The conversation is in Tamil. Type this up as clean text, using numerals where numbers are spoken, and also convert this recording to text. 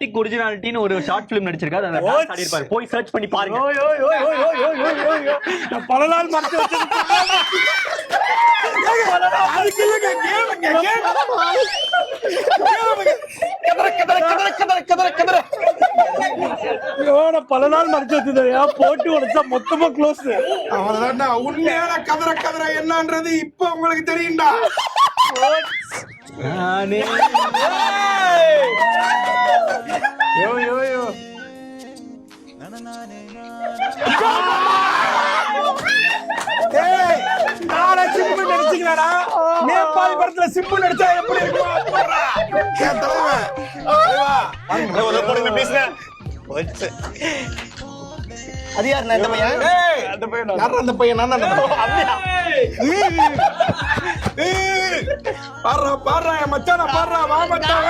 கார்த்திக் ஒரிஜினாலிட்டின்னு ஒரு ஷார்ட் பிலிம் நடிச்சிருக்காரு. அந்த டான்ஸ் ஆடி இருப்பாரு. போய் சர்ச் பண்ணி பாருங்க. பல நாள் மறைச்சு பல நாள் மறைச்சு வச்சிருந்தா போட்டு உடைச்சா மொத்தமா க்ளோஸ். அவ்வளவுதான்டா உண்மையான கதற கதற என்னன்றது இப்ப உங்களுக்கு தெரியும்டா. நேபாளி படத்துல சிம்பு நடிச்சா எப்படி இருக்கும்? அது யாரு அந்த பையன்? அந்த பையன் பாடுறா மச்சான பாடுறா வா மச்சான்.